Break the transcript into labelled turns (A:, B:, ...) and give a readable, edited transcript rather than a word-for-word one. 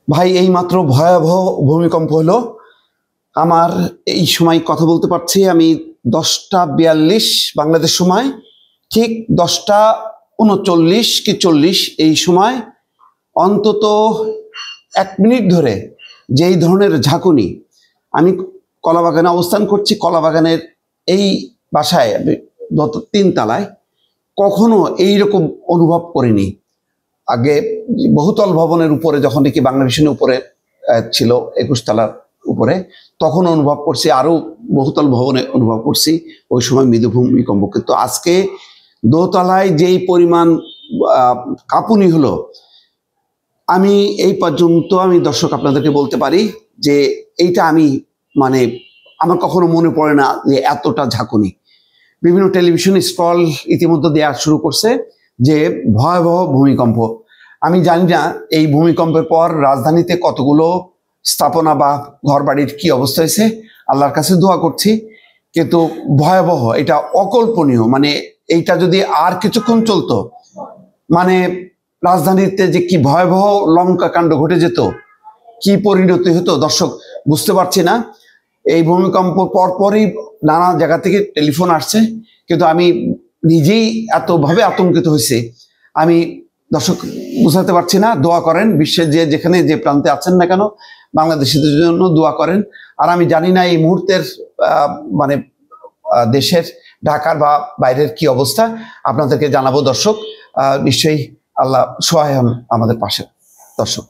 A: ভাই এইমাত্র ভয়াবহ ভূমিকম্প হলো। আমার এই সময় কথা বলতে পারছি আমি 10টা 42 বাংলাদেশ সময়, ঠিক 10টা 39 কি 40 এই সময় অন্তত 1 মিনিট ধরে যেই ধরনের ঝাঁকুনি। আমি কলাবাগানে অবস্থান করছি, কলাবাগানের এই বাসায় গত 3 তলায় কখনো এইরকম অনুভব করিনি। আগে বহুতল ভবনের উপরে যখন নাকি বাংলাদেশের উপরে ছিল 21 তলার উপরে, তখন অনুভব করছি, আরো বহুতল ভবনে অনুভব করছি ওই সময় মৃদু ভূমিকম্প। কিন্তু আজকে দোতলায় যেই পরিমাণ কাঁপুনি হলো, আমি এই পর্যন্ত আমি দর্শক আপনাদেরকে বলতে পারি যে এইটা আমি মানে আমার কখনো মনে পড়ে না যে এতটা ঝাঁকুনি। বিভিন্ন টেলিভিশন স্ক্রল ইতিমধ্যে দেওয়া শুরু করছে যে ভয়াবহ ভূমিকম্প। আমি জানি না এই ভূমিকম্পের পর রাজধানীতে কতগুলো স্থাপনা বা ঘর বাড়ির কি অবস্থা হয়েছে, আল্লাহর কাছে দোয়া করছি। কিন্তু ভয়াবহ, এটা অকল্পনীয়। মানে এইটা যদি আর কিছুক্ষণ চলতো, মানে রাজধানীতে যে কি ভয়াবহ লঙ্কা কাণ্ড ঘটে যেত, কি পরিণতি হতো দর্শক বুঝতে পারছি না। এই ভূমিকম্প পরপরই নানা জায়গা থেকে টেলিফোন আসছে, কিন্তু আমি নিজেই এতভাবে আতঙ্কিত হয়েছি, আমি দর্শক বুঝাতে পারছি না। দোয়া করেন, বিশ্বের যেখানে যে প্রান্তে আছেন না কেন, বাংলাদেশিদের জন্য দোয়া করেন। আর আমি জানি না এই মুহূর্তের মানে দেশের ঢাকার বা বাইরের কি অবস্থা, আপনাদেরকে জানাবো দর্শক। নিশ্চয়ই আল্লাহ সহায় হন আমাদের পাশে দর্শক।